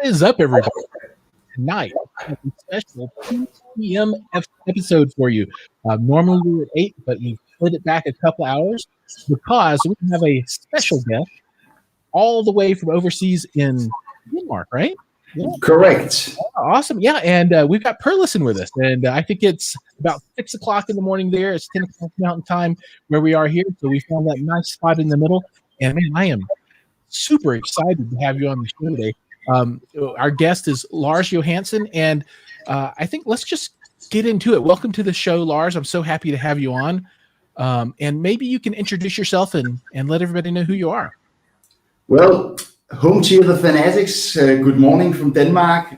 is up, everybody? Tonight, I have a special 2 p.m. episode for you. Normally we're at 8, but we split it back a couple hours because we have a special guest all the way from overseas in Denmark, right? Yeah. Correct. Awesome. Yeah, and we've got Perlisten with us, and I think it's about 6 o'clock in the morning there. It's 10 o'clock Mountain Time where we are here, so we found that nice spot in the middle. And man, I am super excited to have you on the show today. Our guest is Lars Johansson, and I think let's just get into it. Welcome to the show, Lars. I'm so happy to have you on. And maybe you can introduce yourself and let everybody know who you are. Well, home to the fanatics. Good morning from Denmark.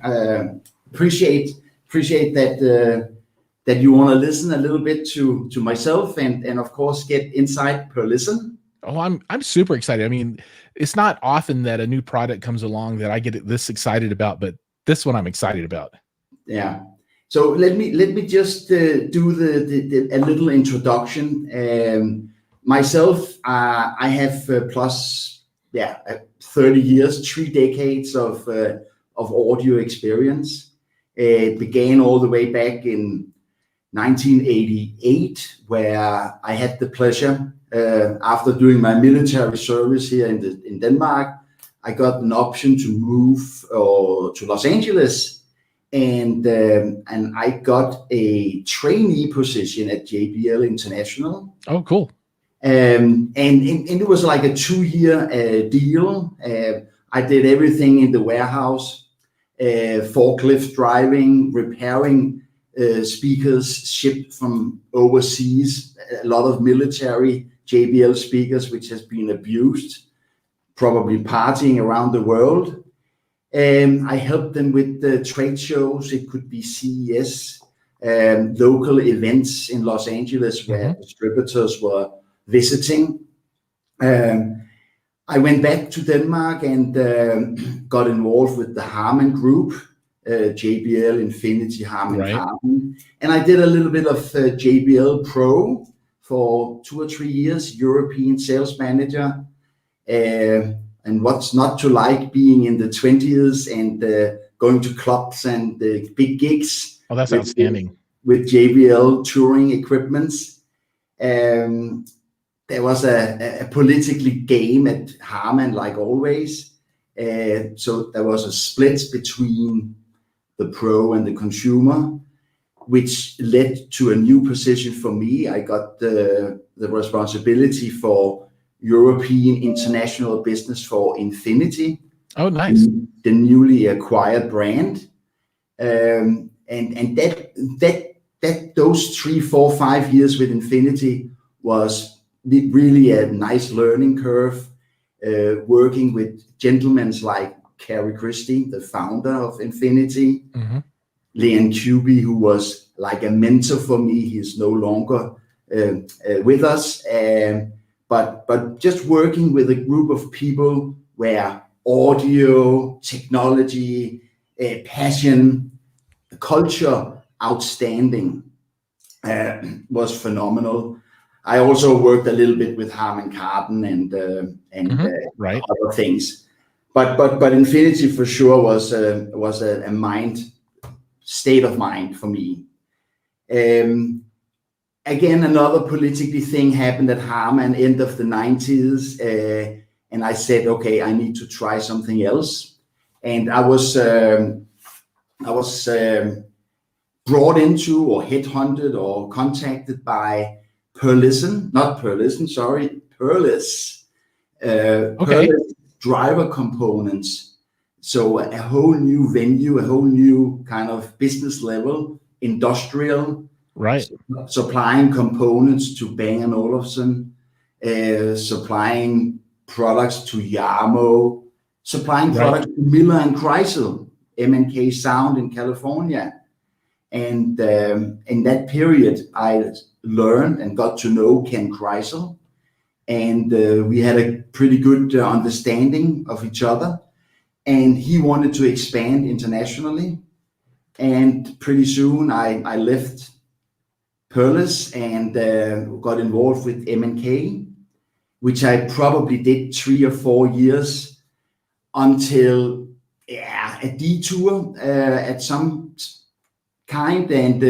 Appreciate that you want to listen a little bit to myself and of course get inside Perlisten. Oh, I'm super excited. I mean, it's not often that a new product comes along that I get this excited about, but this one I'm excited about. Yeah. So let me just do a little introduction. Myself, I have 30 years, 3 decades of audio experience. It began all the way back in 1988, where I had the pleasure, after doing my military service here in Denmark, I got an option to move to Los Angeles, and I got a trainee position at JBL International. Oh, cool. And it was like a 2-year deal. I did everything in the warehouse, forklift driving, repairing speakers shipped from overseas, a lot of military JBL speakers which has been abused, probably partying around the world. I helped them with the trade shows. It could be CES, local events in Los Angeles where distributors were visiting. I went back to Denmark and got involved with the Harman Group, JBL, Infinity, Harman Kardon. And I did a little bit of JBL Pro for 2 or 3 years, European sales manager. And what's not to like being in the 20s and going to clubs and big gigs. Oh, that's outstanding. With JBL touring equipments. There was a politically game at Harman, like always. So there was a split between the pro and the consumer, which led to a new position for me. I got the responsibility for European international business for Infinity. Oh, nice. The newly acquired brand. And that those 3, 4, 5 years with Infinity was really a nice learning curve, working with gentlemen like Carrie Christie, the founder of Infinity, Leon Kuby, who was like a mentor for me. He is no longer with us, but just working with a group of people where audio, technology, passion, culture, outstanding, was phenomenal. I also worked a little bit with Harman Kardon and other things, but Infinity for sure was a state of mind for me. Again, another politically thing happened at Harman, end of the 90s, and I said, okay, I need to try something else. And I was brought into or headhunted or contacted by Perlis, Perlis driver components. So a whole new venue, a whole new kind of business level, industrial, supplying components to Bang & Olufsen, supplying products to Yarmo, supplying products to Miller and Chrysler, M&K Sound in California. And in that period, I learned and got to know Ken Chrysler, and we had a pretty good understanding of each other. And he wanted to expand internationally, and pretty soon I left Perlis and got involved with M&K, which I probably did 3 or 4 years until a detour at some kind, and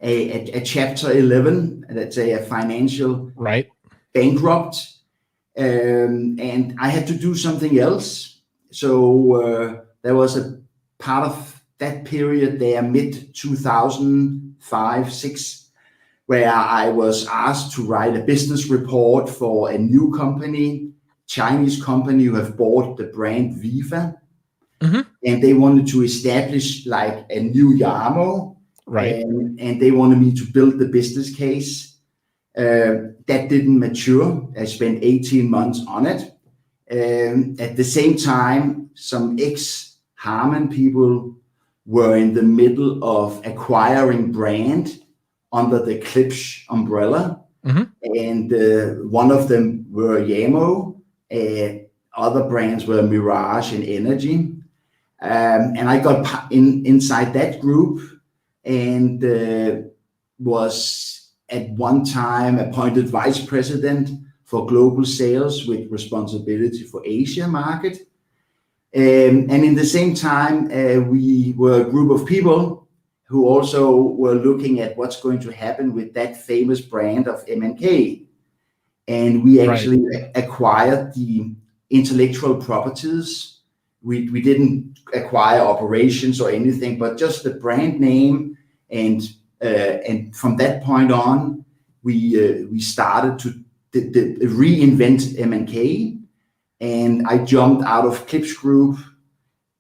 a Chapter 11, let's say a financial bankrupt, and I had to do something else. So there was a part of that period there, mid 2005-6, where I was asked to write a business report for a new company, Chinese company who have bought the brand Viva. And they wanted to establish like a new Yarmo, and they wanted me to build the business case. That didn't mature. I spent 18 months on it. At the same time, some ex-Harman people were in the middle of acquiring brand under the Klipsch umbrella. And one of them were Yamo, other brands were Mirage and Energy. And I got inside that group, and was at one time appointed vice president for global sales with responsibility for Asia market. And in the same time, we were a group of people who also were looking at what's going to happen with that famous brand of M&K. And we actually acquired the intellectual properties. We didn't acquire operations or anything, but just the brand name. And from that point on, we started to reinvent M&K. And I jumped out of Klipsch Group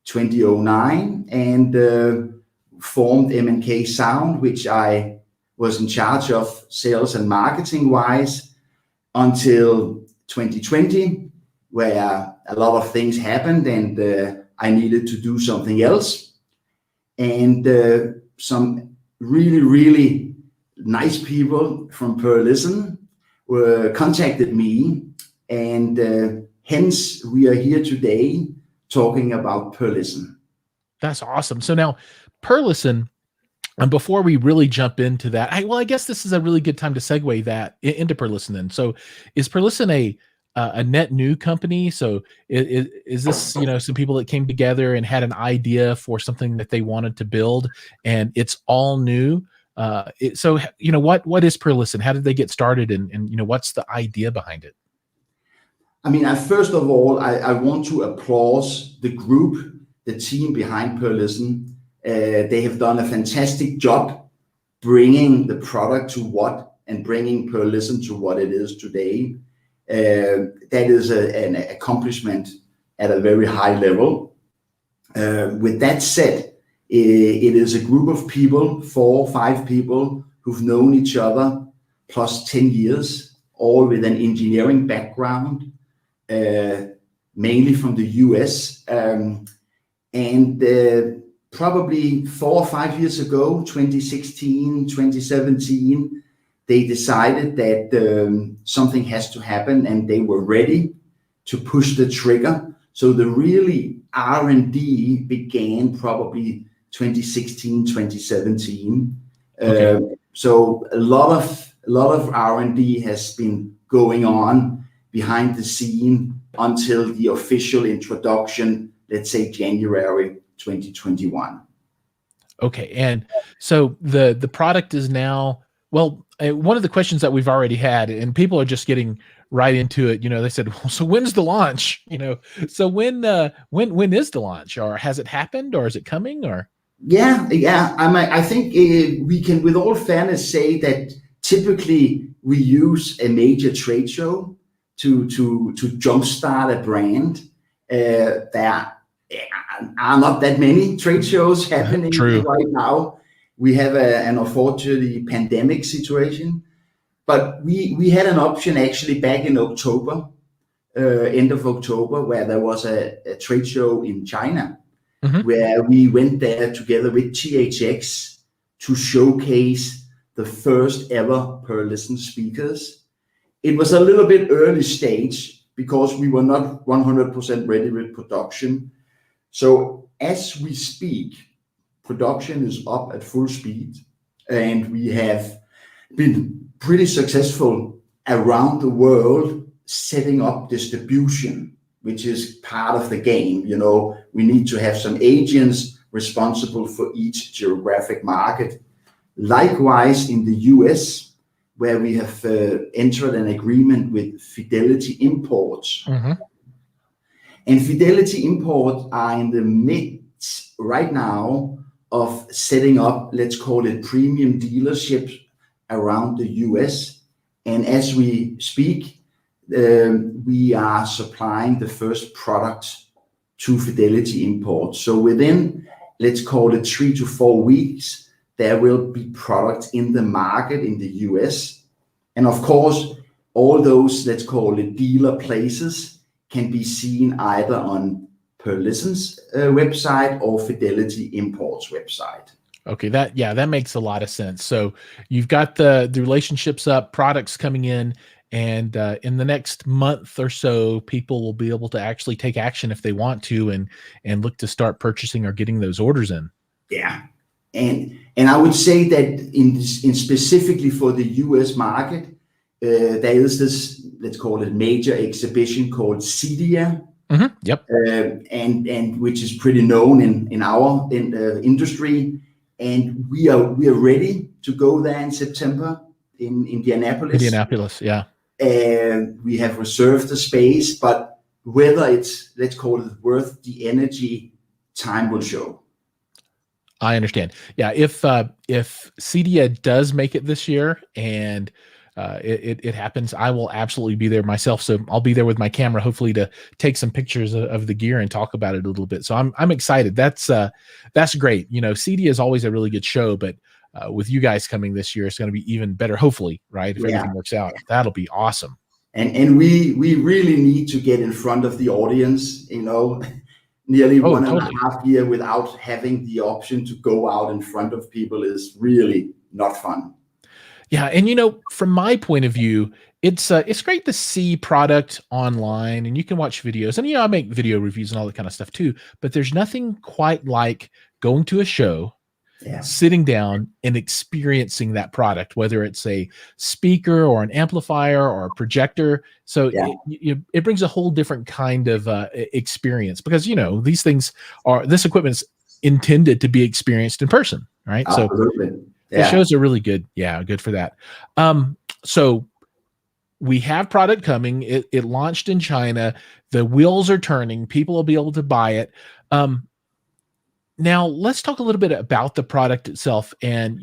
2009 and formed M&K Sound, which I was in charge of sales and marketing wise until 2020, where a lot of things happened and I needed to do something else. And some really, really nice people from Perlisten contacted me, and hence we are here today talking about Perlisten. That's awesome. So now Perlisten, and before we really jump into that, I guess this is a really good time to segue that into Perlisten then. So is Perlisten a net new company? So is this, some people that came together and had an idea for something that they wanted to build, and it's all new? What is Perlisten? How did they get started, and what's the idea behind it? I mean, first of all, I want to applaud the group, the team behind Perlisten. They have done a fantastic job bringing the product and bringing Perlisten to what it is today. That is an accomplishment at a very high level. With that said, it is a group of people, 4 or 5 people who've known each other plus 10 years, all with an engineering background, mainly from the US. Probably 4 or 5 years ago, 2016, 2017, they decided that something has to happen, and they were ready to push the trigger. So the really R&D began probably 2016, 2017. So a lot of R&D has been going on behind the scene until the official introduction, let's say January 2021. Okay, and so the product is now, well, one of the questions that we've already had, and people are just getting right into it. They said, well, so when's the launch? So when is the launch, or has it happened, or is it coming, or? Yeah. I think we can, with all fairness, say that typically we use a major trade show to jumpstart a brand. There are not that many trade shows happening right now. We have an unfortunately pandemic situation, but we had an option actually back in October, end of October, where there was a trade show in China, where we went there together with THX to showcase the first ever Perlisten speakers. It was a little bit early stage because we were not 100% ready with production. So as we speak, production is up at full speed, and we have been pretty successful around the world setting up distribution. which is part of the game. You know, we need to have some agents responsible for each geographic market. Likewise, in the US, where we have entered an agreement with Fidelity Imports. And Fidelity Imports are in the midst right now of setting up, let's call it premium dealerships around the US. And as we speak, we are supplying the first product to Fidelity Imports. So within, let's call it 3 to 4 weeks, there will be products in the market in the US. And of course, all those, let's call it dealer places, can be seen either on Perlisten's website or Fidelity Imports website. Okay, that makes a lot of sense. So you've got the relationships up, products coming in, and in the next month or so, people will be able to actually take action if they want to, and look to start purchasing or getting those orders in. Yeah, and I would say that in specifically for the US market, there is this, let's call it, major exhibition called CEDIA. Yep. And which is pretty known in our industry, and we are ready to go there in September in Indianapolis. Yeah. And we have reserved the space, but whether it's, let's call it, worth the energy, time will show. I understand. Yeah, if CEDIA does make it this year and it happens, I will absolutely be there myself. So I'll be there with my camera, hopefully to take some pictures of the gear and talk about it a little bit. So I'm excited. That's great. You know, CEDIA is always a really good show, but with you guys coming this year, it's going to be even better, hopefully, right? If everything works out, that'll be awesome. And we really need to get in front of the audience, you know. Nearly one and a half year without having the option to go out in front of people is really not fun. Yeah, and you know, from my point of view, it's great to see product online, and you can watch videos, and I make video reviews and all that kind of stuff too. But there's nothing quite like going to a show, sitting down and experiencing that product, whether it's a speaker or an amplifier or a projector. So it brings a whole different kind of experience, because this equipment's intended to be experienced in person, right? Absolutely. So the shows are really good. Yeah, good for that. So we have product coming. It launched in China. The wheels are turning. People will be able to buy it. Now let's talk a little bit about the product itself. And,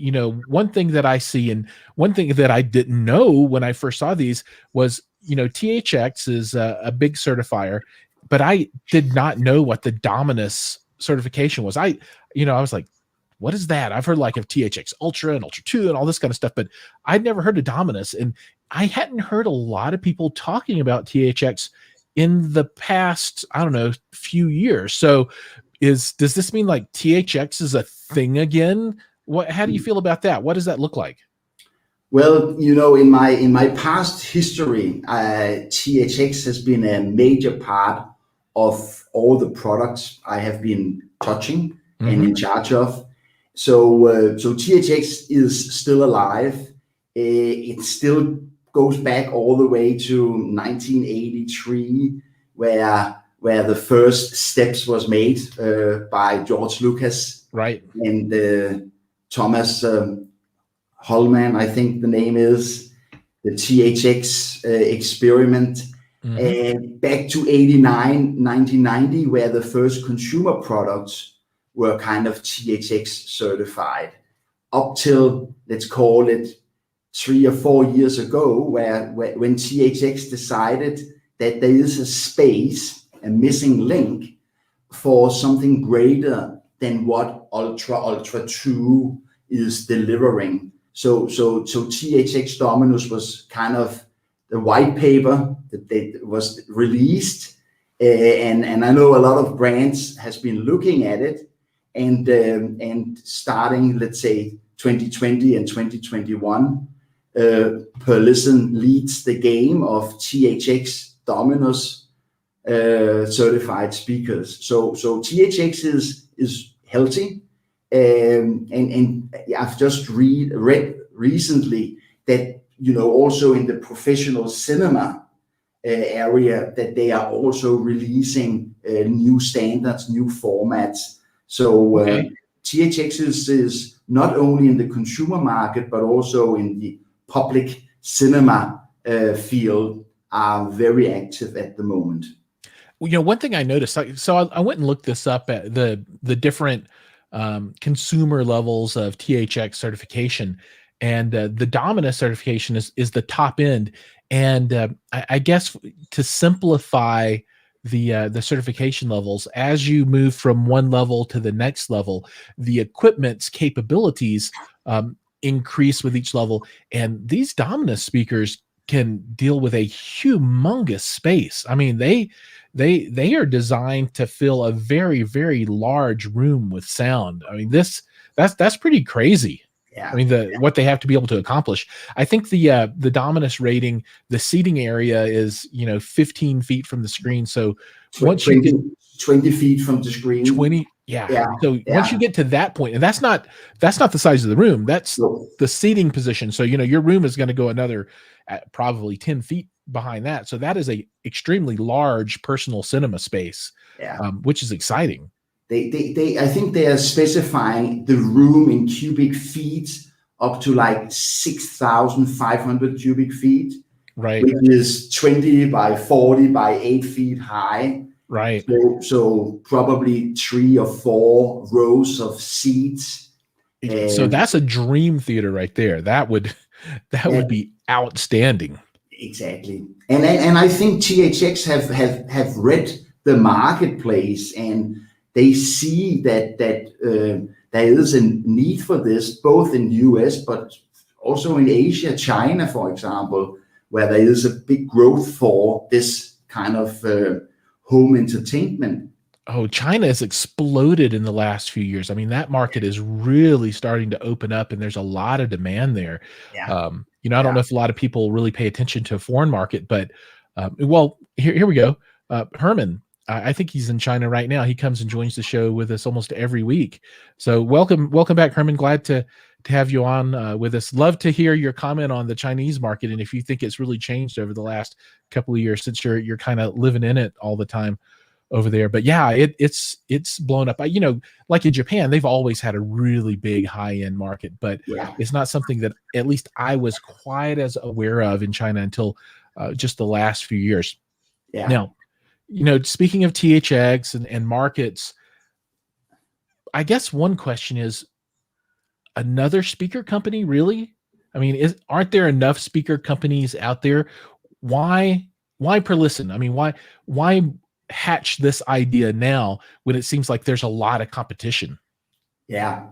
one thing that I see, and one thing that I didn't know when I first saw these was, THX is a big certifier, but I did not know what the Dominus certification was. I was like, what is that? I've heard like of THX Ultra and Ultra 2 and all this kind of stuff, but I'd never heard of Dominus. And I hadn't heard a lot of people talking about THX in the past, I don't know, few years. So does this mean like THX is a thing again? How do you feel about that? What does that look like? Well, in my past history, THX has been a major part of all the products I have been touching and in charge of. So THX is still alive. It still goes back all the way to 1983, where the first steps was made by George Lucas, right, and Thomas Holman, I think the name is, the THX experiment, back to 89, 1990, where the first consumer products were kind of THX certified, up till, let's call it, 3 or 4 years ago, when THX decided that there is a space, a missing link for something greater than what Ultra 2 is delivering. So THX Dominus was kind of the white paper that was released, and I know a lot of brands has been looking at it, and starting, let's say, 2020 and 2021, Perlisten leads the game of THX Dominus certified speakers. So THX is healthy, and I've just read recently that also in the professional cinema, area that they are also releasing new standards, new formats. So THX is not only in the consumer market, but also in the public cinema field, are very active at the moment. Well, one thing I noticed, so I went and looked this up at the different consumer levels of THX certification, and the Dominus certification is the top end. And I guess to simplify the certification levels, as you move from one level to the next level, the equipment's capabilities increase with each level. And these Dominus speakers can deal with a humongous space. I mean, they are designed to fill a very, very large room with sound. I mean, that's pretty crazy. Yeah. I mean, what they have to be able to accomplish. I think the Dominus rating, the seating area is 15 feet from the screen. So once 20, you get 20 feet from the screen, 20, So once you get to that point, and that's not the size of the room, that's the seating position. So your room is going to go another probably 10 feet behind that. So that is a extremely large personal cinema space, which is exciting. I think they are specifying the room in cubic feet up to like 6,500 cubic feet, right? Which is 20 by 40 by 8 feet high, right? So probably 3 or 4 rows of seats. So that's a dream theater right there. That would be outstanding. Exactly, and I think THX have read the marketplace, and they see that there is a need for this, both in US, but also in Asia, China, for example, where there is a big growth for this kind of home entertainment. Oh, China has exploded in the last few years. I mean, that market is really starting to open up, and there's a lot of demand there. I don't know if a lot of people really pay attention to a foreign market, but well, here we go. Herman, I think he's in China right now. He comes and joins the show with us almost every week. So welcome back, Herman. Glad to have you on with us. Love to hear your comment on the Chinese market, and if you think it's really changed over the last couple of years since you're kind of living in it all the time over there. But yeah, it's blown up. Like in Japan, they've always had a really big high-end market, but it's not something that at least I was quite as aware of in China until just the last few years. Now, speaking of THX and markets, I guess one question is, another speaker company, really? I mean, aren't there enough speaker companies out there? Why Perlisten? I mean, why hatch this idea now when it seems like there's a lot of competition? Yeah.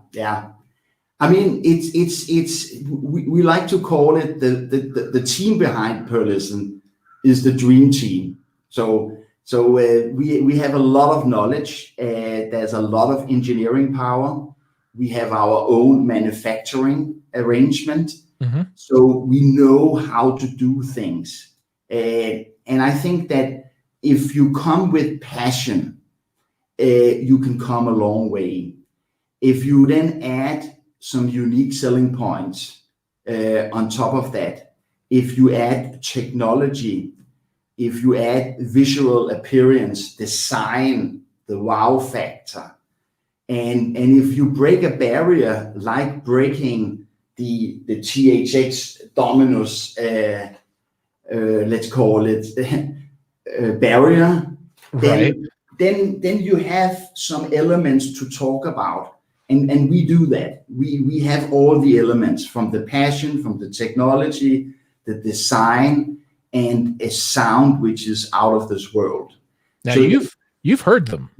I mean, we like to call it the team behind Perlisten is the dream team. So we have a lot of knowledge. There's a lot of engineering power. We have our own manufacturing arrangement. Mm-hmm. So we know how to do things. And I think that if you come with passion, you can come a long way. If you then add some unique selling points on top of that, if you add technology, if you add visual appearance, design, the wow factor, and if you break a barrier like breaking the THX Dominus, let's call it barrier, right? Then you have some elements to talk about, and we do that. We have all the elements, from the passion, from the technology, the design, and a sound which is out of this world. Now, so you've heard them.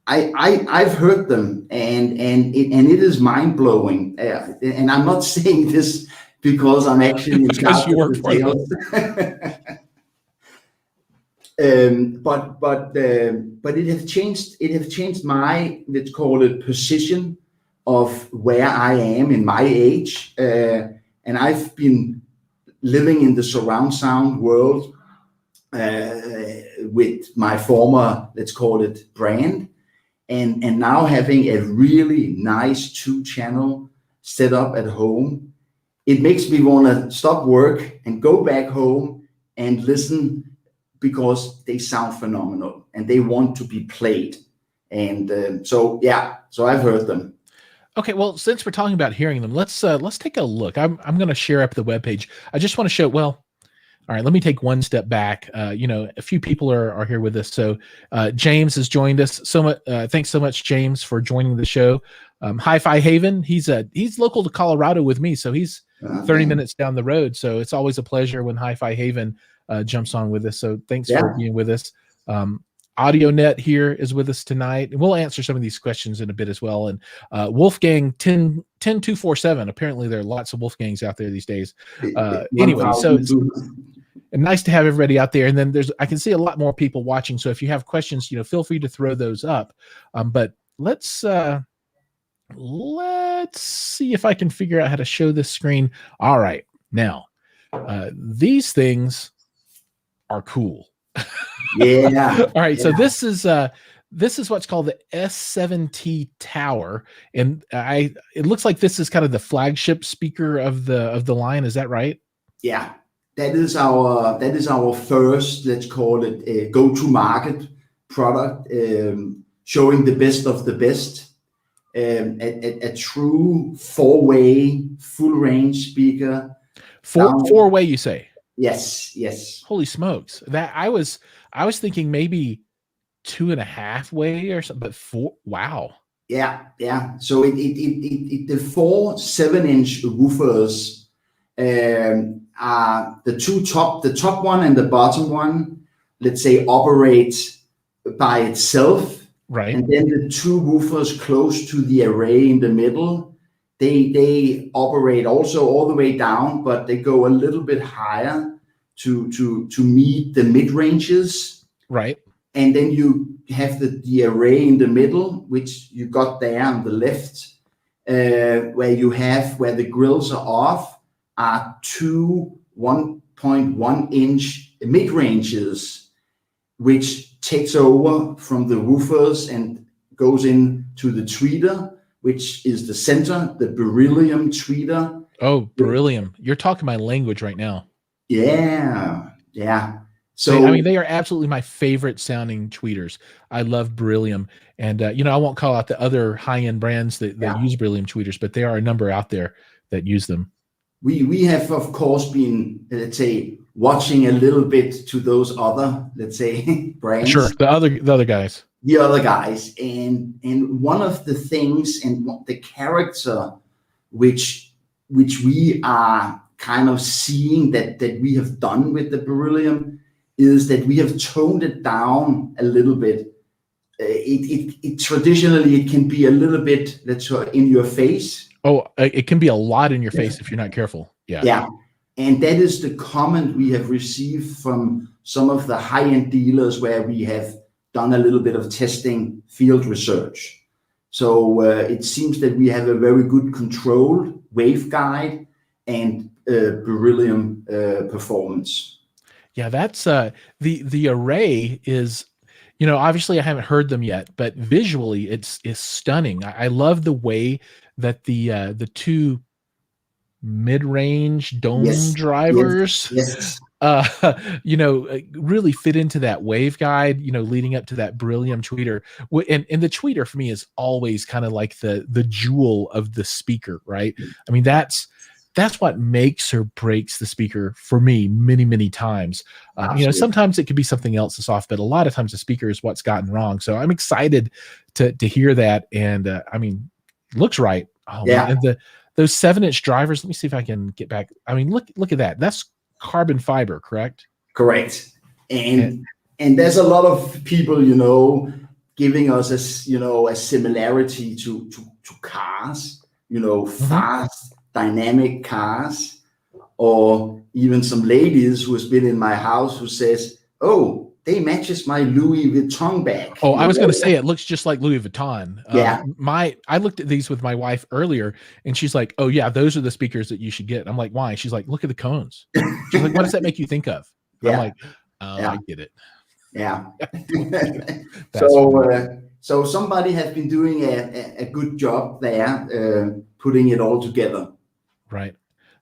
I've heard them, and it is mind blowing. And I'm not saying this because I'm actually in charge of the sales. But it has changed. It has changed my, let's call it, position of where I am in my age, and I've been living in the surround sound world with my former, let's call it, brand, and now having a really nice 2-channel set up at home. It makes me want to stop work and go back home and listen because they sound phenomenal and they want to be played. And so I've heard them. Okay, well, since we're talking about hearing them, let's take a look. I'm going to share up the webpage. I just want to show. Well, all right, let me take one step back. A few people are here with us. So James has joined us. So much. Thanks so much, James, for joining the show. Hi-Fi Haven. He's local to Colorado with me, so he's 30 minutes down the road. So it's always a pleasure when Hi-Fi Haven jumps on with us. So thanks for being with us. AudioNet here is with us tonight, and we'll answer some of these questions in a bit as well. And Wolfgang 10247. Apparently, there are lots of Wolfgangs out there these days. Anyway, so it's nice to have everybody out there. And then I can see a lot more people watching. So if you have questions, feel free to throw those up. But let's see if I can figure out how to show this screen. All right, now these things are cool. Yeah. All right. So this is what's called the S7t Tower, and it looks like this is kind of the flagship speaker of the line. Is that right? Yeah. That is our first, let's call it, a go-to-market product, showing the best of the best. A true four-way, full-range speaker. Four-way, you say? Yes. Holy smokes! That I was thinking maybe 2.5 way or something, but 4. Wow. Yeah. So the 4 7-inch woofers are the top one and the bottom one, let's say, operate by itself. Right. And then the 2 woofers close to the array in the middle, they operate also all the way down, but they go a little bit higher to meet the mid ranges. Right. And then you have the array in the middle, which you got there on the left, where the grills are off, are 2 1.1 inch mid ranges, which takes over from the woofers and goes into the tweeter, which is the center, the beryllium tweeter. Oh, beryllium. You're talking my language right now. Yeah. So I mean, they are absolutely my favorite sounding tweeters. I love beryllium, and I won't call out the other high-end brands that use beryllium tweeters, but there are a number out there that use them. We have, of course, been, let's say, watching a little bit to those other, let's say, brands. Sure, the other guys. The other guys, and one of the things and the character which we are kind of seeing that we have done with the beryllium is that we have toned it down a little bit. It traditionally it can be a little bit, let's say, in your face. Oh, it can be a lot in your face if you're not careful. Yeah. And that is the comment we have received from some of the high-end dealers where we have done a little bit of testing, field research. So it seems that we have a very good controlled waveguide and beryllium performance. Yeah, that's the array is, obviously I haven't heard them yet, but visually it's stunning. I love the way that the 2 mid-range dome drivers really fit into that waveguide, leading up to that beryllium tweeter. And the tweeter for me is always kind of like the jewel of the speaker, right? I mean, that's what makes or breaks the speaker for me many times. Sometimes it could be something else that's off, but a lot of times the speaker is what's gotten wrong. So I'm excited to hear that. And I mean, looks right. Oh, yeah. Man. And those 7-inch drivers, let me see if I can get back. I mean, look at that. That's carbon fiber, correct? Correct. And there's a lot of people, giving us a similarity to cars, fast, dynamic cars, or even some ladies who has been in my house who says, "Oh, they matches my Louis Vuitton bag." Oh, I was going to say it looks just like Louis Vuitton. Yeah. I looked at these with my wife earlier, and she's like, "Oh yeah, those are the speakers that you should get." I'm like, "Why?" She's like, "Look at the cones." She's like, "What does that make you think of?" Yeah. I'm like, "Oh, yeah. I get it." Yeah. So somebody has been doing a good job there, putting it all together. Right.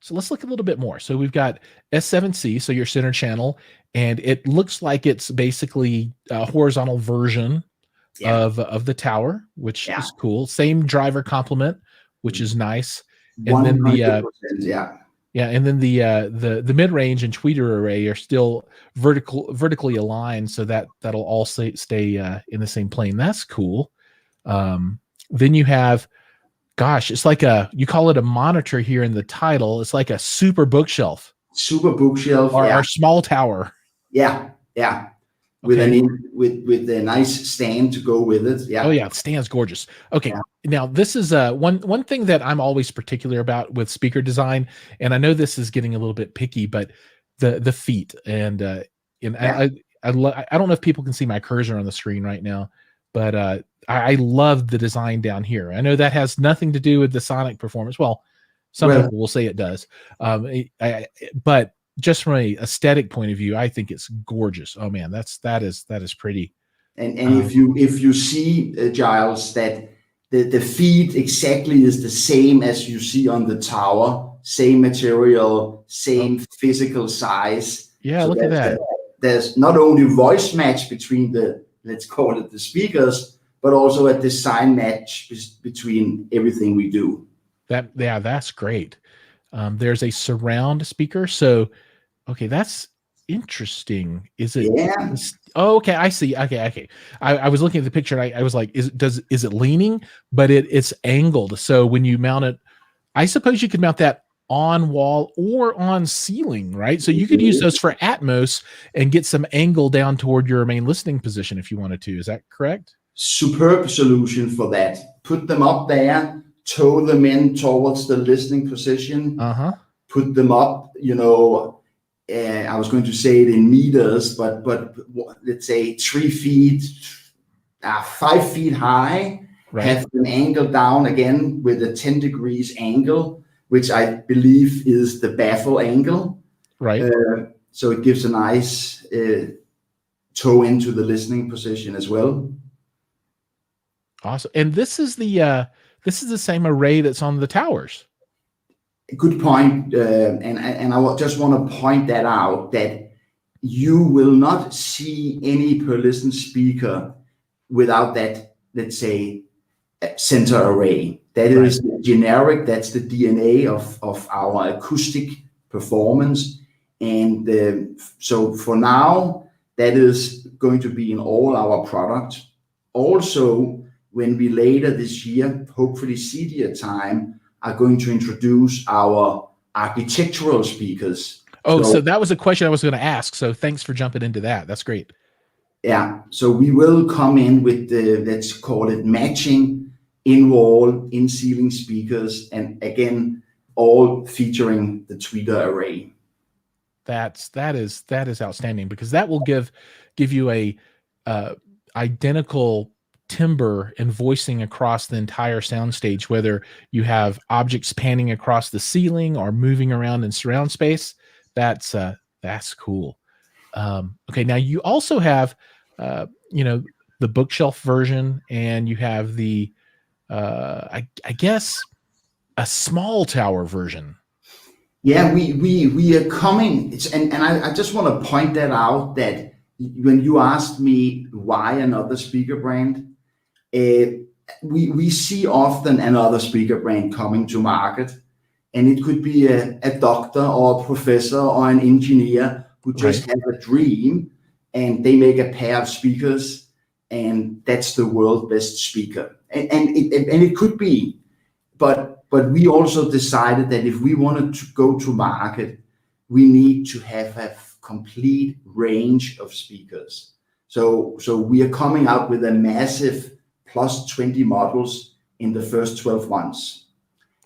So let's look a little bit more. So we've got S7c, so your center channel, and it looks like it's basically a horizontal version of the Tower, which is cool. Same driver complement, which is nice. And then the and then the mid-range and tweeter array are still vertically aligned, so that'll all stay in the same plane. That's cool. Then you have, gosh, it's like you call it a monitor here in the title. It's like a super bookshelf. Super bookshelf. Or our small tower. Yeah. With with a nice stand to go with it. Yeah. Oh yeah, the stand's gorgeous. Okay. Yeah. Now this is one thing that I'm always particular about with speaker design, and I know this is getting a little bit picky, but the feet and I don't know if people can see my cursor on the screen right now, but I love the design down here. I know that has nothing to do with the sonic performance. Well, some people will say it does, but just from a aesthetic point of view, I think it's gorgeous. Oh man, that is pretty. And if you see, Giles, that the feet exactly is the same as you see on the tower, same material, same physical size. Yeah, so look at that. There's not only voice match between the, let's call it the speakers, but also a design match between everything we do. That's great. There's a surround speaker. So, okay, that's interesting. Is it? Yeah. Oh, okay, I see. Okay. I was looking at the picture and I was like, is it leaning? But it's angled. So when you mount it, I suppose you could mount that on wall or on ceiling, right? So you could use those for Atmos and get some angle down toward your main listening position if you wanted to. Is that correct? Superb solution for that. Put them up there, tow them in towards the listening position, put them up, I was going to say it in meters, but let's say 3 feet, 5 feet high, have an angle down again with a 10 degrees angle, which I believe is the baffle angle. Right. So it gives a nice toe into the listening position as well. Awesome. And this is the same array that's on the towers. Good point. And I just want to point that out, that you will not see any Perlisten speaker without that, let's say, center array. That is generic. That's the DNA of our acoustic performance. And so for now, that is going to be in all our products. Also, when we later this year, hopefully CDA time, are going to introduce our architectural speakers. Oh, so that was a question I was going to ask. So thanks for jumping into that. That's great. Yeah. So we will come in with the, let's call it matching in-wall, in-ceiling speakers. And again, all featuring the tweeter array. That is outstanding, because that will give you a identical timbre and voicing across the entire soundstage, whether you have objects panning across the ceiling or moving around in surround space. That's cool. Okay, now you also have the bookshelf version, and you have the I guess a small tower version. Yeah, we are coming, and I just want to point that out, that when you asked me why another speaker brand, we see often another speaker brand coming to market, and it could be a doctor or a professor or an engineer who just have a dream, and they make a pair of speakers, and that's the world's best speaker. And it could be, but we also decided that if we wanted to go to market, we need to have a complete range of speakers. So we are coming out with a massive plus 20 models in the first 12 months.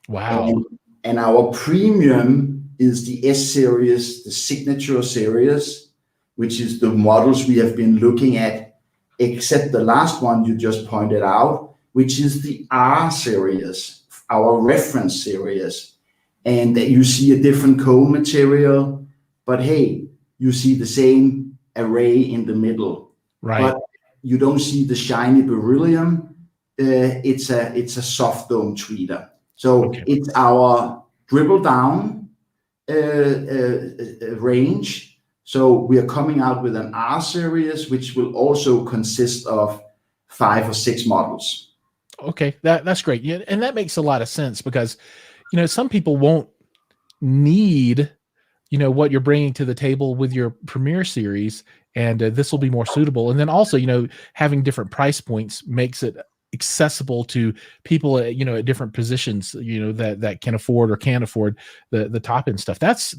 Wow. And our premium is the S series, the signature series, which is the models we have been looking at, except the last one you just pointed out, which is the R series, our reference series. And that you see a different cone material, but hey, you see the same array in the middle. Right. But you don't see the shiny beryllium. It's a soft dome tweeter. So it's our dribble down range. So we are coming out with an R series, which will also consist of 5 or 6 models. Okay, that's great. Yeah, and that makes a lot of sense because, some people won't need, what you're bringing to the table with your Premier series, and this will be more suitable. And then also, having different price points makes it accessible to people, at different positions, that can afford or can't afford the top end stuff. That's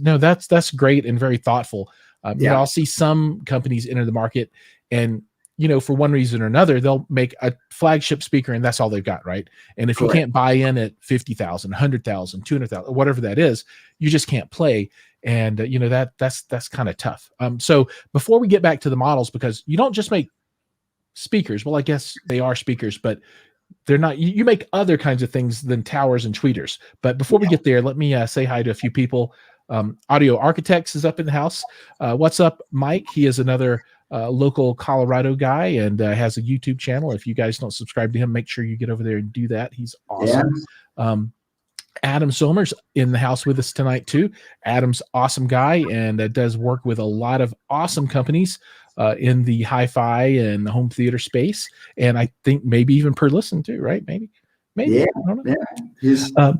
great and very thoughtful. I'll see some companies enter the market and, for one reason or another, they'll make a flagship speaker and that's all they've got, right? And if Correct. you can't buy in at 50,000, 100,000, 200,000, whatever that is, you just can't play. And that's kind of tough. So before we get back to the models, because you don't just make speakers, well, I guess they are speakers, but they're not. You make other kinds of things than towers and tweeters. But before we get there, let me say hi to a few people. Audio Architects is up in the house. What's up, Mike? He is another local Colorado guy and has a YouTube channel. If you guys don't subscribe to him, make sure you get over there and do that. He's awesome. Yeah. Adam Somers in the house with us tonight too. Adam's awesome guy and does work with a lot of awesome companies in the hi-fi and home theater space, and I think maybe even Perlisten too, right? Maybe. Yeah, I don't know. Yeah. He's a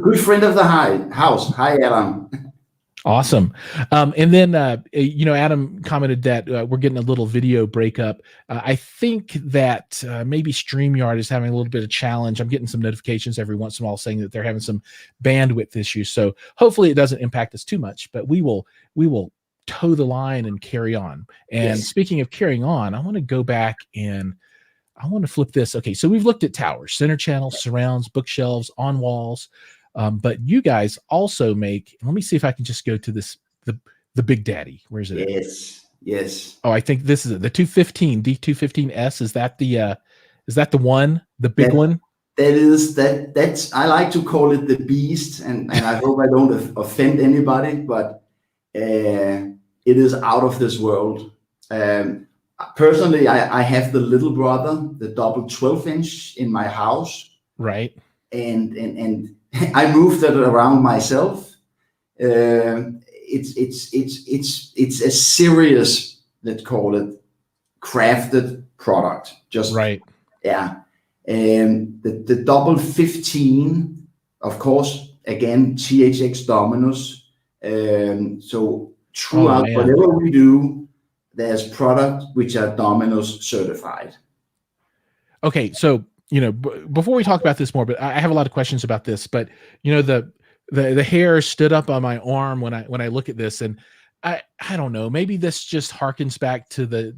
good friend of the house. Hi, Adam. Awesome. And then, Adam commented that we're getting a little video breakup. I think that maybe StreamYard is having a little bit of challenge. I'm getting some notifications every once in a while saying that they're having some bandwidth issues. So hopefully it doesn't impact us too much, but we will toe the line and carry on. And speaking of carrying on, I want to go back and I want to flip this. Okay, so we've looked at towers, center channel, surrounds, bookshelves, on walls. But you guys also make, let me see if I can just go to this, the Big Daddy. Where is it? Yes. Oh, I think this is it. The 215, D215S. Is that the one, the big one? That's, I like to call it the beast, and I hope I don't offend anybody, but it is out of this world. Personally, I have the little brother, the double 12-inch in my house. Right. And I moved it around myself. It's a serious, let's call it, crafted product. Just right. Yeah. The double 15, of course, again, THX Dominus. So throughout whatever we do, there's products which are Dominus certified. Okay, so before we talk about this more, but I have a lot of questions about this. But the hair stood up on my arm when I look at this, and I don't know. Maybe this just harkens back to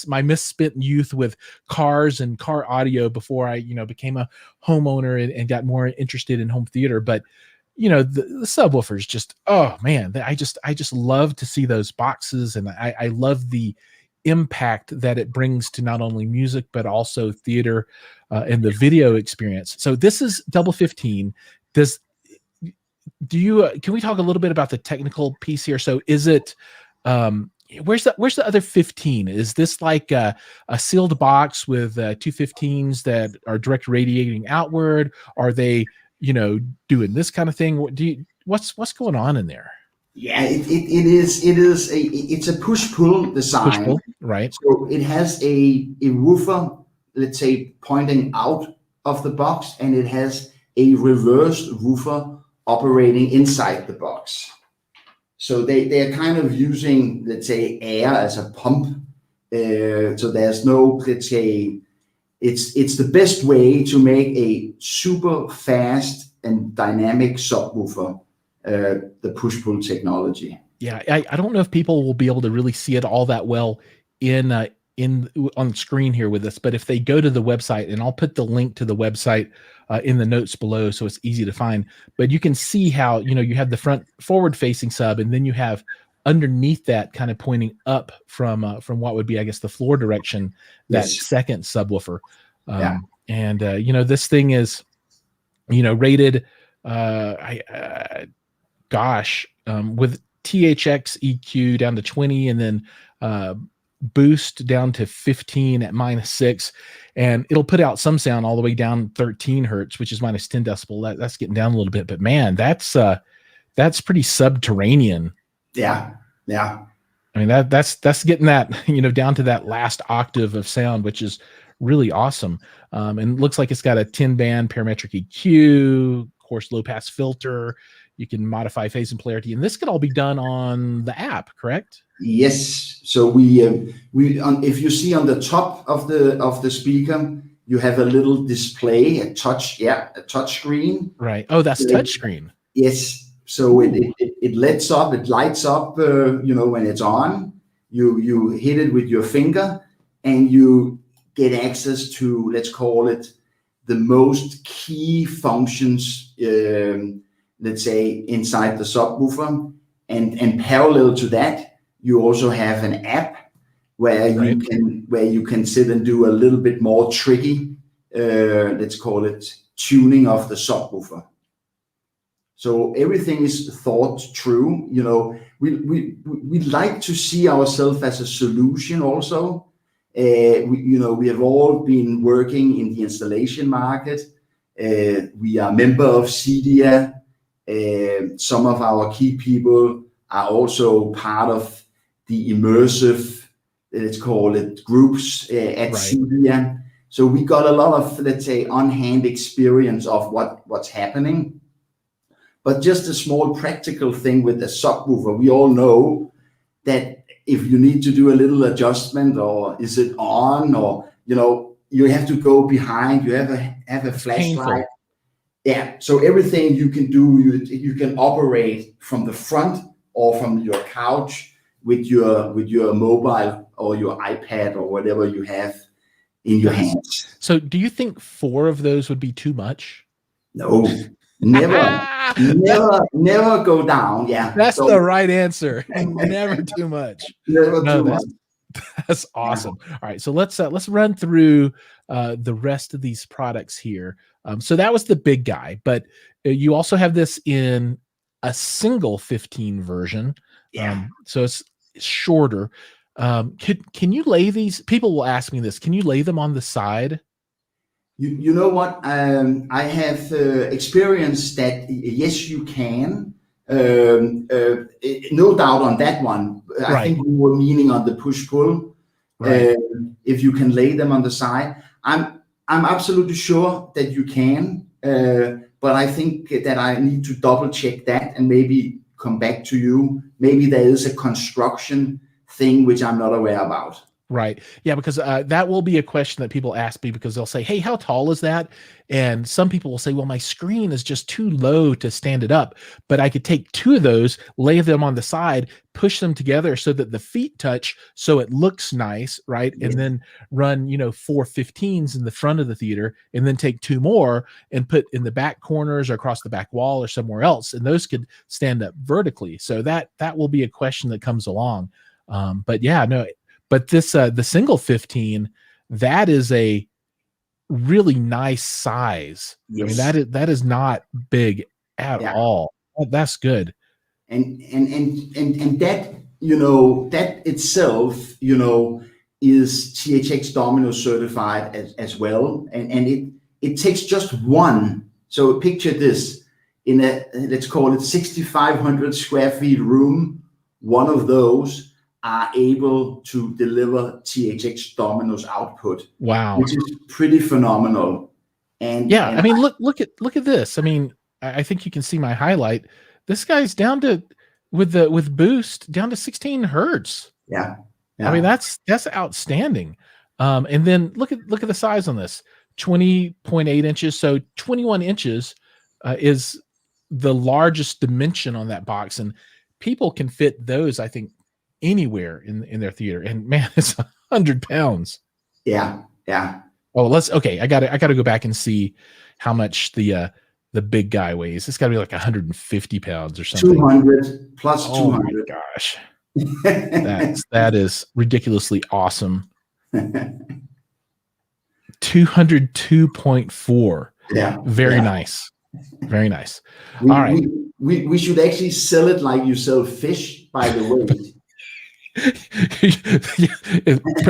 my misspent youth with cars and car audio before I became a homeowner and got more interested in home theater. But the subwoofers just, oh man, I just love to see those boxes, and I love the impact that it brings to not only music but also theater and the video experience. So this is double 15. Can we talk a little bit about the technical piece here? So is it where's the other 15? Is this like a sealed box with 215s that are direct radiating outward? Are they doing this kind of thing? What's going on in there? Yeah, it's a push-pull design. Push-pull, right. So it has a woofer, let's say, pointing out of the box, and it has a reversed woofer operating inside the box. So they're kind of using, let's say, air as a pump. So there's no, let's say, it's the best way to make a super fast and dynamic subwoofer. The push-pull technology. Yeah, I don't know if people will be able to really see it all that well on screen here with us, but if they go to the website, and I'll put the link to the website in the notes below so it's easy to find, but you can see how you have the front forward-facing sub, and then you have underneath that kind of pointing up from what would be, I guess, the floor direction, that second subwoofer. And this thing is rated with THX EQ down to 20, and then boost down to 15 at -6, and it'll put out some sound all the way down 13 hertz, which is -10 decibel. That's getting down a little bit, but man, that's that's pretty subterranean. Yeah. I mean, that's getting that, down to that last octave of sound, which is really awesome. And looks like it's got a 10-band parametric EQ, of course, low pass filter. You can modify phase and polarity, and this could all be done on the app, correct? Yes. So we if you see on the top of the speaker, you have a little display, a touch screen. Right. Oh, that's touch screen. Yes. So it lights up. It lights up. When it's on, you hit it with your finger, and you get access to, let's call it, the most key functions. Let's say inside the subwoofer, and parallel to that, you also have an app where you can sit and do a little bit more tricky, let's call it, tuning of the subwoofer. So everything is thought through. We like to see ourselves as a solution also. We have all been working in the installation market. We are a member of CEDIA. Some of our key people are also part of the immersive, let's call it, groups at CEDIA. So we got a lot of, let's say, on-hand experience of what's happening. But just a small practical thing with the subwoofer, we all know that if you need to do a little adjustment, or is it on, or you have to go behind, you have a flashlight. Painful. Yeah, so everything you can do, you can operate from the front or from your couch with your mobile or your iPad or whatever you have in your hands. So do you think 4 of those would be too much? No, never go down. Yeah, that's the right answer. Never too much. Never too much. That's awesome. Yeah. All right, so let's run through the rest of these products here. So that was the big guy, but you also have this in a single 15 version. Yeah. So it's shorter. Can you lay these? People will ask me this. Can you lay them on the side? You know what? I have experienced that. Yes, you can. No doubt on that one. I think we were meaning on the push-pull. Right. If you can lay them on the side, I'm absolutely sure that you can. But I think that I need to double check that and maybe come back to you. Maybe there is a construction thing which I'm not aware about. Right. Yeah, because that will be a question that people ask me, because they'll say, hey, how tall is that? And some people will say, well, my screen is just too low to stand it up, but I could take 2 of those, lay them on the side, push them together so that the feet touch, so it looks nice, right? Yes. And then run, 4 15s in the front of the theater, and then take 2 more and put in the back corners or across the back wall or somewhere else. And those could stand up vertically. So that will be a question that comes along. But yeah, no. But this, the single 15, that is a really nice size. Yes. I mean, that is not big at all. That's good. And that, that itself, is THX Dominus certified as well. And it takes just one. So picture this, in a, let's call it 6,500 square feet room, one of those are able to deliver THX Dominus output. Wow, which is pretty phenomenal. And I mean, look at this. I mean, I think you can see my highlight. This guy's down to with boost down to 16 hertz. Yeah. I mean, that's outstanding. And then look at the size on this, 20.8 inches. So 21 inches is the largest dimension on that box, and people can fit those, I think, anywhere in their theater. And man, it's 100 pounds. Yeah. Oh, I gotta go back and see how much the big guy weighs. It's gotta be like 150 pounds or something. 200 plus 200. Oh my gosh. that is ridiculously awesome. 202.4. Yeah. Very nice. Very nice. All right. We should actually sell it like you sell fish by the weight.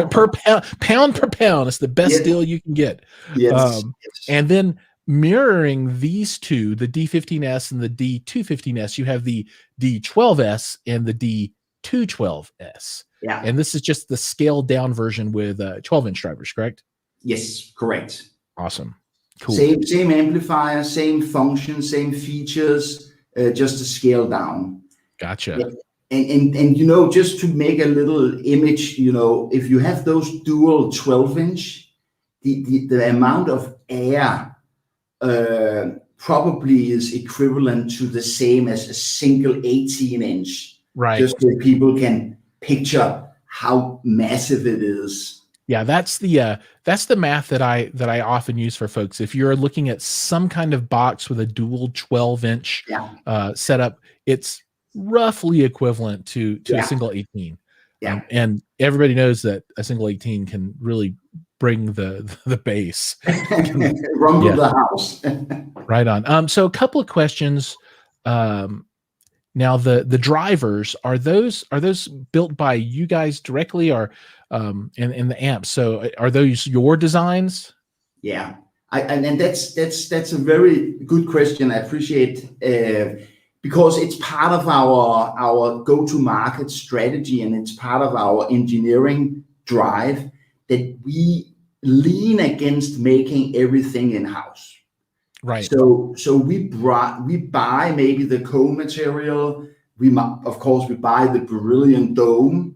per pound, it's the best deal you can get. Yes. And then mirroring these two, the D15S and the D215S, you have the D12S and the D212S. Yeah. And this is just the scaled down version with 12-inch drivers, correct? Yes, correct. Awesome. Cool. Same amplifier, same function, same features, just a scale down. Gotcha. Yeah. And you know, just to make a little image, you know, if you have those dual 12-inch, the amount of air probably is equivalent to the same as a single 18-inch. Right. Just so people can picture how massive it is. Yeah, that's the math that I often use for folks. If you're looking at some kind of box with a dual 12-inch setup, it's roughly equivalent to a single 18. Yeah. And everybody knows that a single 18 can really bring the bass. Rumble the house. Right on. So a couple of questions. Now the drivers, are those built by you guys directly, or and the amps? So are those your designs? Yeah, and that's a very good question. I appreciate because it's part of our go-to-market strategy, and it's part of our engineering drive that we lean against making everything in-house. Right. So we buy maybe the cone material. Of course we buy the beryllium dome,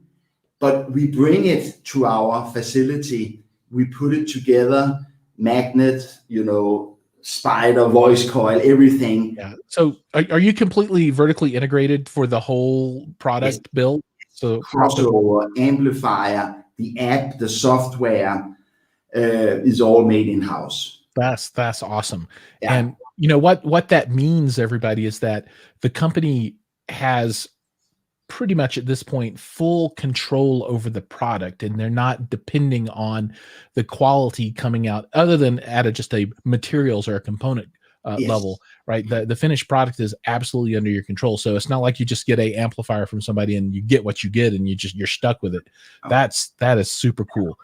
but we bring it to our facility. We put it together, magnet, you know, spider, voice coil, everything. Yeah. So are you completely vertically integrated for the whole product build? So crossover, amplifier, the app, the software is all made in-house. That's awesome. Yeah. And you know what that means, everybody, is that the company has pretty much at this point full control over the product, and they're not depending on the quality coming out other than at just a materials or a component level, right? The finished product is absolutely under your control. So it's not like you just get a amplifier from somebody and you get what you get and you're stuck with it. Oh. That is super cool.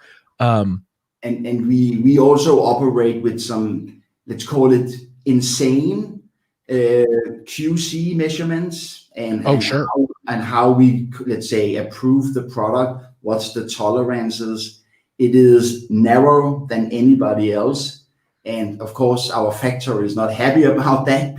And we also operate with some, let's call it insane QC measurements and how we, let's say, approve the product. What's the tolerances? It is narrower than anybody else. And of course, our factory is not happy about that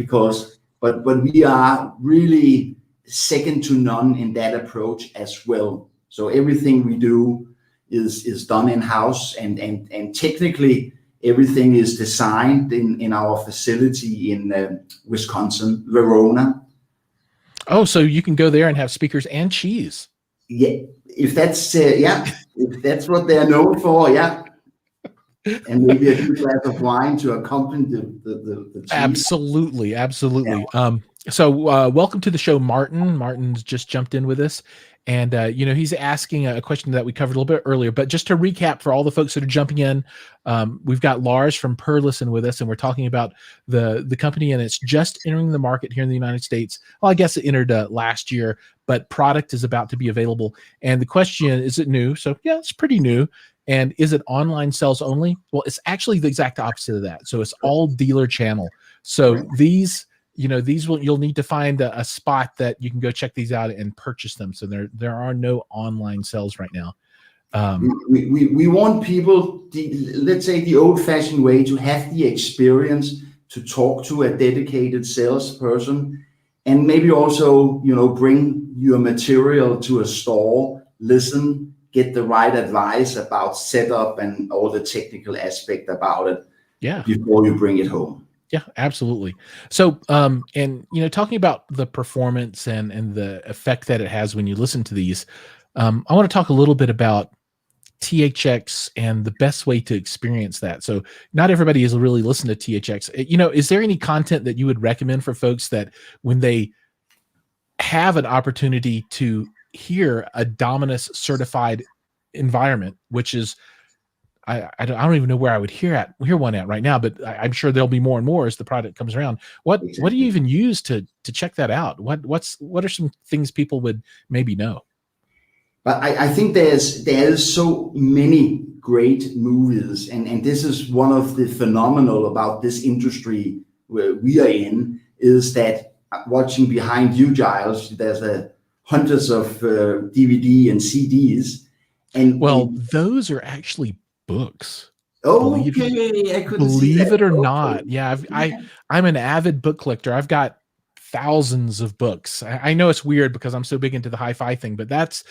but we are really second to none in that approach as well. So everything we do is done in-house, and technically everything is designed in our facility in Wisconsin, Verona. Oh, so you can go there and have speakers and cheese. Yeah, if that's what they're known for, yeah. And maybe a good glass of wine to accompany the cheese. Absolutely. Yeah. So welcome to the show, Martin. Martin's just jumped in with us. And, you know, he's asking a question that we covered a little bit earlier, but just to recap for all the folks that are jumping in, we've got Lars from Perlisten with us, and we're talking about the company, and it's just entering the market here in the United States. Well, I guess it entered last year, but product is about to be available. And the question is it new? So yeah, it's pretty new. And is it online sales only? Well, it's actually the exact opposite of that. So it's all dealer channel. So these, you know, you'll need to find a spot that you can go check these out and purchase them. So there are no online sales right now. We want people, let's say the old-fashioned way, to have the experience to talk to a dedicated salesperson, and maybe also, you know, bring your material to a store, listen, get the right advice about setup and all the technical aspect about it. Yeah. Before you bring it home. Yeah, absolutely. So, and you know, talking about the performance and the effect that it has when you listen to these, I want to talk a little bit about THX and the best way to experience that. So, not everybody has really listened to THX. You know, is there any content that you would recommend for folks that when they have an opportunity to hear a Dominus certified environment, which is I don't even know where I would hear one at right now, but I'm sure there'll be more and more as the product comes around. What do you even use to check that out? What are some things people would maybe know? But I think there's so many great movies, and this is one of the phenomenal about this industry where we are in, is that watching behind you, Giles, there's hundreds of DVD and CDs. And those are actually books. Okay, believe it or not. Yeah, I'm an avid book collector. I've got thousands of books. I know it's weird because I'm so big into the hi-fi thing, but that's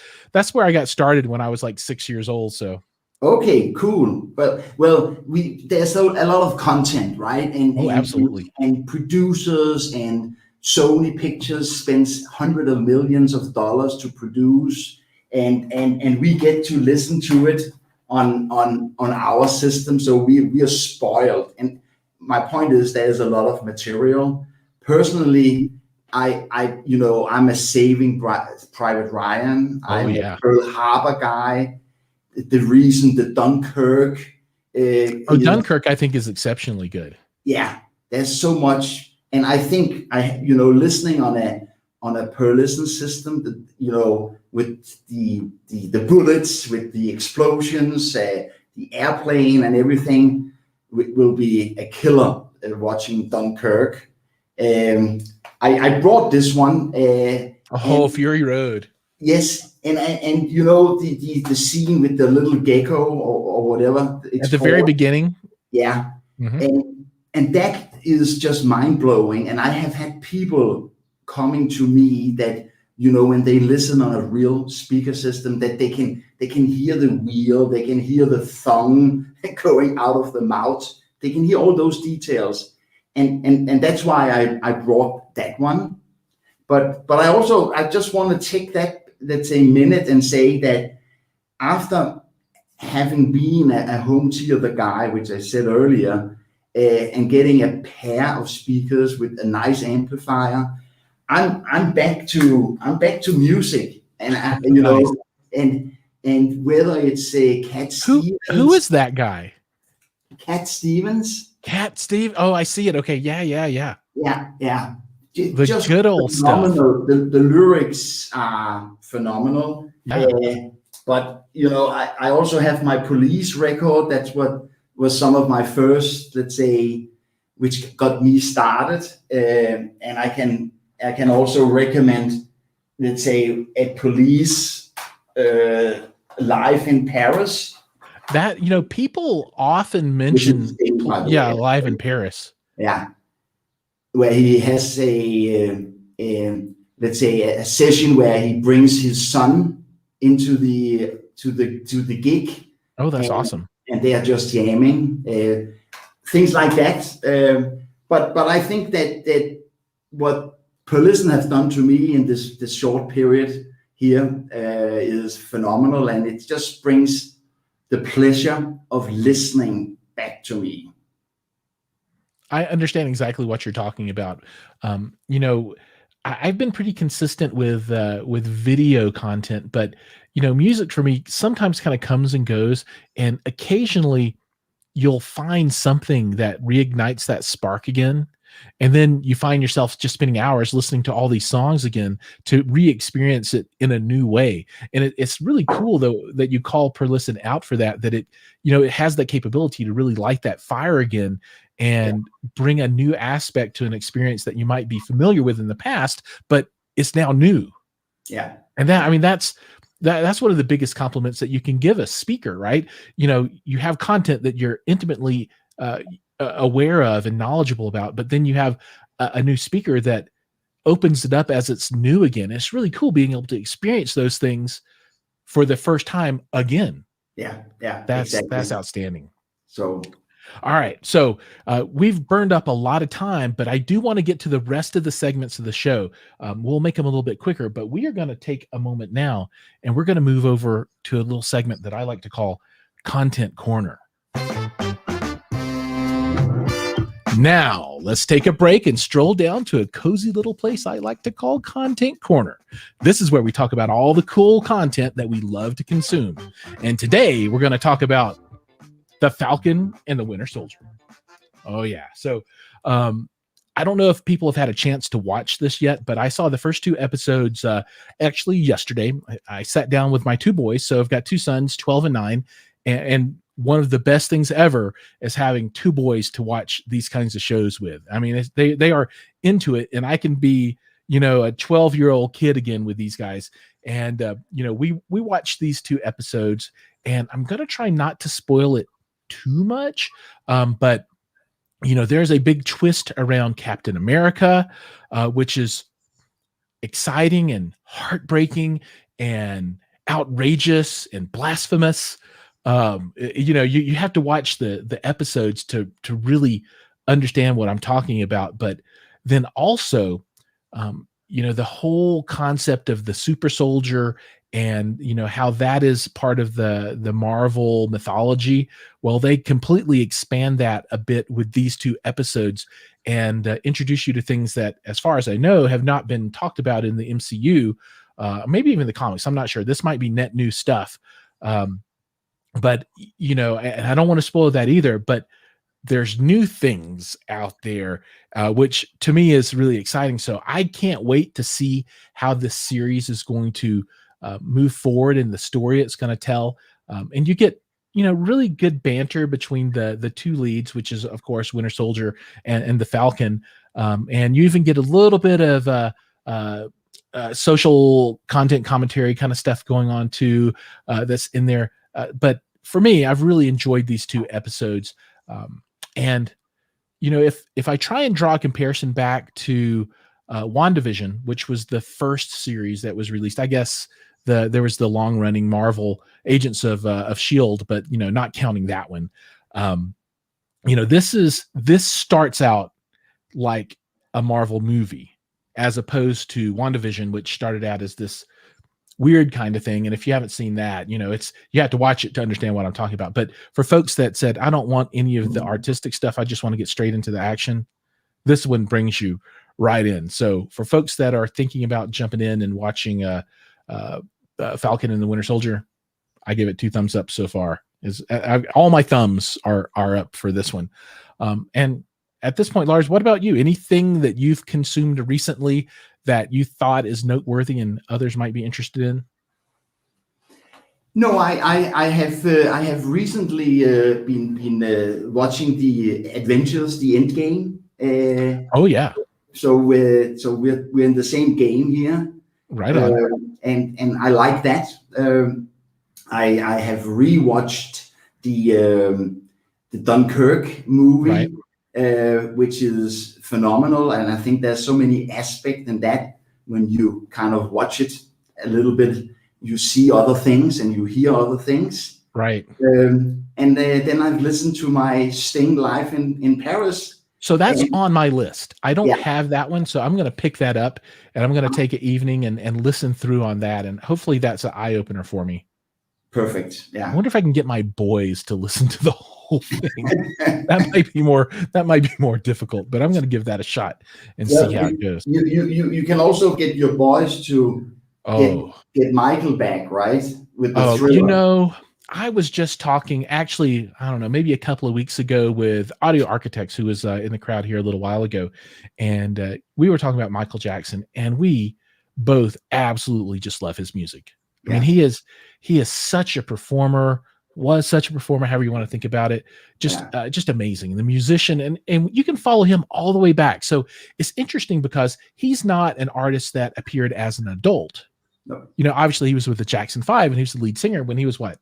where I got started when I was like 6 years old. So okay, cool. Well, there's a lot of content, right? And absolutely. And producers and Sony Pictures spends hundreds of millions of dollars to produce, and we get to listen to it on our system. So we are spoiled. And my point is, there's a lot of material. Personally, I'm a Saving Private Ryan. I'm a Pearl Harbor guy. The Dunkirk. Dunkirk, I think, is exceptionally good. Yeah, there's so much, and I think listening on a Perlisten system, with the bullets, with the explosions, the airplane, and everything, will be a killer. Watching Dunkirk. I brought this one. Fury Road. Yes, and the scene with the little gecko or whatever at the very beginning. Yeah, and that is just mind blowing. And I have had people coming to me that when they listen on a real speaker system, that they can hear the wheel, they can hear the tongue going out of the mouth, they can hear all those details. And that's why I brought that one. But I just want to take that, let's say, minute and say that after having been a home theater guy, which I said earlier, and getting a pair of speakers with a nice amplifier, I'm back to music, and and whether it's Cat Stevens. Who is that guy? Cat Stevens. Cat Steve. Oh, I see it. Okay. Yeah. Yeah. The just good old phenomenal stuff. The lyrics are phenomenal. Yeah. But I also have my Police record. That's what was some of my first, let's say, which got me started. And I can also recommend, let's say, a Police live in Paris. That people often mention live in Paris. Yeah, where he has a let's say a session where he brings his son into the gig. Oh, that's awesome. And they are just jamming, things like that. But I think that what Perlisten has done to me in this short period here is phenomenal, and it just brings the pleasure of listening back to me. I understand exactly what you're talking about. I've been pretty consistent with video content, but music for me sometimes kind of comes and goes, and occasionally you'll find something that reignites that spark again. And then you find yourself just spending hours listening to all these songs again to re-experience it in a new way. And it's really cool, though, that you call Perlisten out for that it has that capability to really light that fire again and bring a new aspect to an experience that you might be familiar with in the past, but it's now new. Yeah. And that's one of the biggest compliments that you can give a speaker, right? You have content that you're intimately aware of and knowledgeable about, but then you have a new speaker that opens it up as it's new again. It's really cool being able to experience those things for the first time again. Yeah, that's outstanding. So all right, so we've burned up a lot of time, but I do want to get to the rest of the segments of the show. We'll make them a little bit quicker, but we are going to take a moment now and we're going to move over to a little segment that I like to call Content Corner. Now, let's take a break and stroll down to a cozy little place I like to call Content Corner. This is where we talk about all the cool content that we love to consume. And today, we're going to talk about the Falcon and the Winter Soldier. Oh, yeah. So, I don't know if people have had a chance to watch this yet, but I saw the first 2 episodes actually yesterday. I sat down with my 2 boys. So I've got 2 sons, 12 and 9. And one of the best things ever is having two boys to watch these kinds of shows with. I mean, they are into it, and I can be, you know, a 12-year-old kid again with these guys. And you know, we watched these 2 episodes, and I'm gonna try not to spoil it too much, but you know, there's a big twist around Captain America, which is exciting and heartbreaking and outrageous and blasphemous. You know, you have to watch the episodes to really understand what I'm talking about. But then also, you know, the whole concept of the super soldier and, you know, how that is part of the Marvel mythology. Well, they completely expand that a bit with these 2 episodes and introduce you to things that, as far as I know, have not been talked about in the MCU, maybe even the comics. I'm not sure. This might be net new stuff. But, you know, and I don't want to spoil that either, but there's new things out there, which to me is really exciting. So I can't wait to see how this series is going to move forward in the story it's going to tell. And you get, you know, really good banter between the 2 leads, which is, of course, Winter Soldier and the Falcon. And you even get a little bit of social content commentary kind of stuff going on too, that's in there. But for me, I've really enjoyed these 2 episodes. And, you know, if I try and draw a comparison back to WandaVision, which was the first series that was released, I guess there was the long running Marvel Agents of S.H.I.E.L.D., but, you know, not counting that one. You know, this starts out like a Marvel movie, as opposed to WandaVision, which started out as this weird kind of thing. And if you haven't seen that, you know, you have to watch it to understand what I'm talking about. But for folks that said, I don't want any of the artistic stuff, I just want to get straight into the action, this one brings you right in. So for folks that are thinking about jumping in and watching Falcon and the Winter Soldier, I give it 2 thumbs up so far. All my thumbs are up for this one. And at this point, Lars, what about you? Anything that you've consumed recently that you thought is noteworthy and others might be interested in? No, I have recently been watching the Adventures, the Endgame. Oh yeah. So we're in the same game here. Right on. And I like that. I have rewatched the Dunkirk movie, right, which is phenomenal. And I think there's so many aspects in that. When you kind of watch it a little bit, you see other things and you hear other things. Right. And then I've listened to my Sting live in Paris. So that's on my list. I don't have that one, so I'm going to pick that up and I'm going to take an evening and listen through on that. And hopefully that's an eye opener for me. Perfect. Yeah. I wonder if I can get my boys to listen to the whole thing. that might be more difficult, but I'm going to give that a shot and see how it goes. You can also get your boys to get Michael back, right? With the Thriller. You know, I was just talking, actually, I don't know, maybe a couple of weeks ago with Audio Architects, who was in the crowd here a little while ago. And we were talking about Michael Jackson, and we both absolutely just love his music. I mean, he is such a performer, was such a performer, however you want to think about it. Just amazing. The musician, and you can follow him all the way back. So it's interesting because he's not an artist that appeared as an adult. No. You know, obviously he was with the Jackson 5 and he was the lead singer when he was what?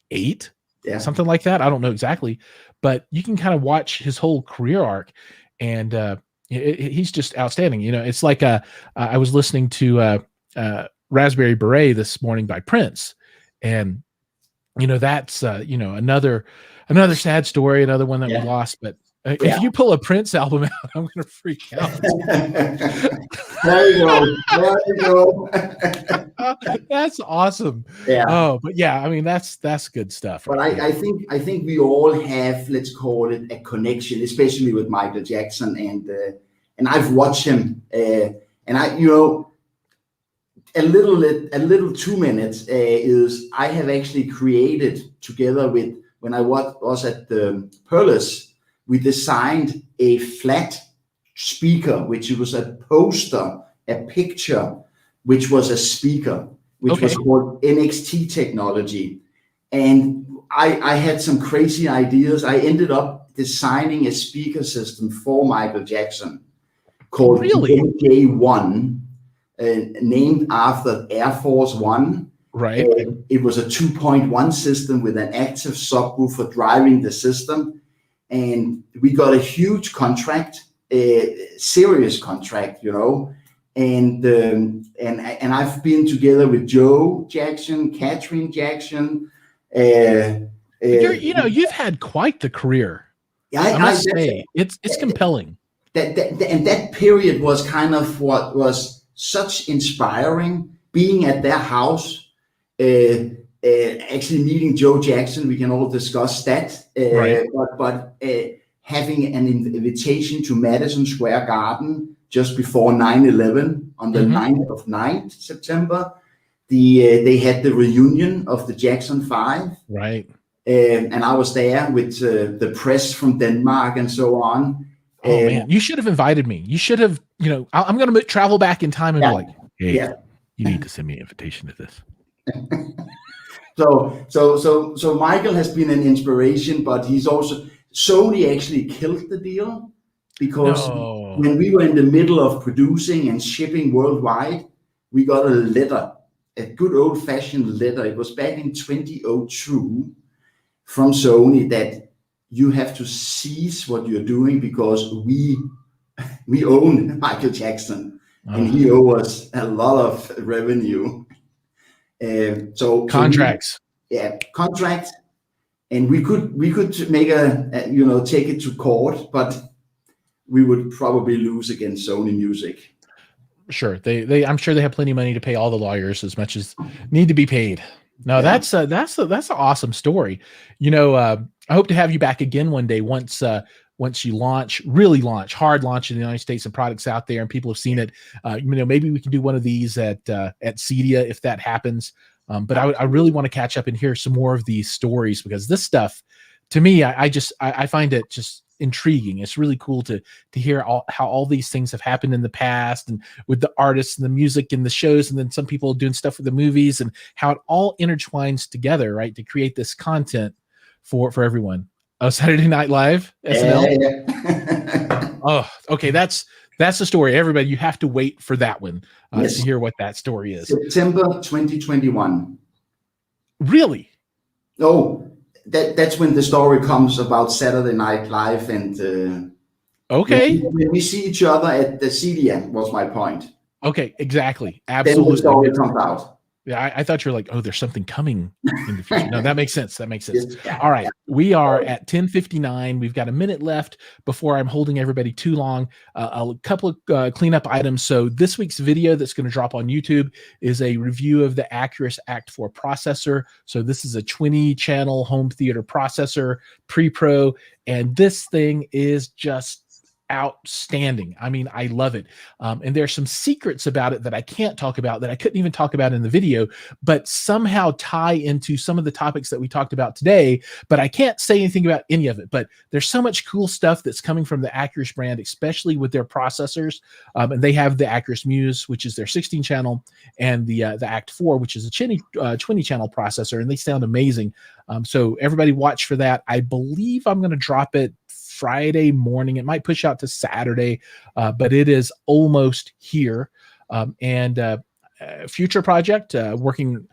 8, something like that. I don't know exactly, but you can kind of watch his whole career arc, and he's just outstanding. You know, it's like I was listening to Raspberry Beret this morning by Prince, and you know that's you know another sad story, another one that we lost. But if you pull a Prince album out, I'm going to freak out. There you go. That's awesome. Yeah. Oh, but yeah, I mean that's good stuff. But I think we all have, let's call it, a connection, especially with Michael Jackson, and I've watched him, and I, you know, a little 2 minutes is I have actually created together with, when I was at the Perlisten, we designed a flat speaker, which was a poster, a picture, which was a speaker, which was called NXT technology. And I had some crazy ideas. I ended up designing a speaker system for Michael Jackson called the MJ1, named after Air Force One. Right. It was a 2.1 system with an active subwoofer driving the system. And we got a huge contract, a serious contract, you know. And I've been together with Joe Jackson, Catherine Jackson. You've had quite the career. I must say, it's compelling. That period was kind of what was such inspiring. Being at their house, actually meeting Joe Jackson, we can all discuss that. Right. But having an invitation to Madison Square Garden just before 9/11 on the 9th September. They had the reunion of the Jackson 5. Right. And I was there with the press from Denmark and so on. Oh man, you should have invited me. You should have, I'm going to travel back in time and be like, hey, you need to send me an invitation to this. So Michael has been an inspiration, but he's also, Sony actually killed the deal because when we were in the middle of producing and shipping worldwide, we got a letter, a good old fashioned letter. It was back in 2002 from Sony that you have to cease what you're doing because we own Michael Jackson and he owes us a lot of revenue. So contracts. Contracts. And we could make take it to court, but we would probably lose against Sony Music. Sure. I'm sure they have plenty of money to pay all the lawyers as much as need to be paid. No, that's an awesome story. I hope to have you back again one day once you hard launch in the United States and products out there and people have seen it. Maybe we can do one of these at CEDIA if that happens. But I really want to catch up and hear some more of these stories because this stuff, to me, I find it just intriguing. It's really cool to hear how all these things have happened in the past and with the artists and the music and the shows, and then some people doing stuff with the movies and how it all intertwines together, right, to create this content for everyone. Oh, Saturday Night Live, SNL. Oh, okay, that's the story. Everybody, you have to wait for that one to hear what that story is. September 2021. Really? Oh, that's when the story comes about Saturday Night Live and okay, when we see each other at the CEDIA was my point. Okay, exactly, absolutely. Then the story comes out. Yeah, I thought you were like, oh, there's something coming in the future. No, that makes sense. All right, we are at 10:59. We've got a minute left before I'm holding everybody too long. A couple of cleanup items. So this week's video that's going to drop on YouTube is a review of the Acurus Act 4 processor. So this is a 20-channel home theater processor, pre-pro, and this thing is just outstanding. I mean, I love it. And there's some secrets about it that I can't talk about, that I couldn't even talk about in the video, but somehow tie into some of the topics that we talked about today, but I can't say anything about any of it. But there's so much cool stuff that's coming from the Acurus brand, especially with their processors. And they have the Acurus Muse, which is their 16-channel, and the Act 4, which is a 20-channel processor, and they sound amazing. So everybody watch for that. I believe I'm going to drop it Friday morning. It might push out to Saturday, but it is almost here. Future project, working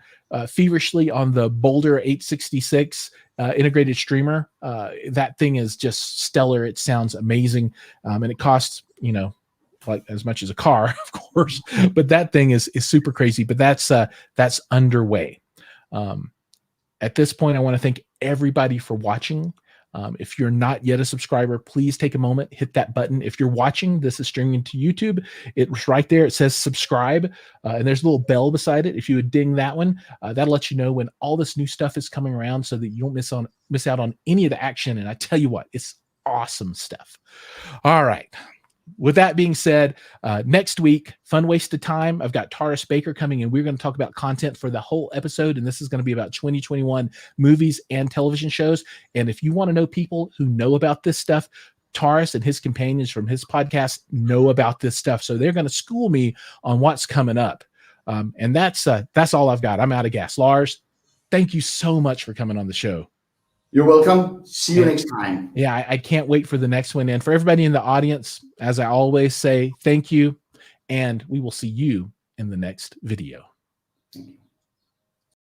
feverishly on the Boulder 866 integrated streamer. That thing is just stellar. It sounds amazing. And it costs, like as much as a car, of course, but that thing is super crazy, but that's underway. At this point, I want to thank everybody for watching. If you're not yet a subscriber, please take a moment, hit that button. If you're watching, this is streaming to YouTube. It's right there. It says subscribe, and there's a little bell beside it. If you would ding that one, that'll let you know when all this new stuff is coming around so that you don't miss out on any of the action. And I tell you what, it's awesome stuff. All right. With that being said, next week, fun waste of time. I've got Taurus Baker coming in. We're going to talk about content for the whole episode, and this is going to be about 2021 movies and television shows. And if you want to know people who know about this stuff, Taurus and his companions from his podcast know about this stuff. So they're going to school me on what's coming up. And that's all I've got. I'm out of gas. Lars, thank you so much for coming on the show. You're welcome. See you next time. Yeah, I can't wait for the next one. And for everybody in the audience, as I always say, thank you. And we will see you in the next video. Thank you.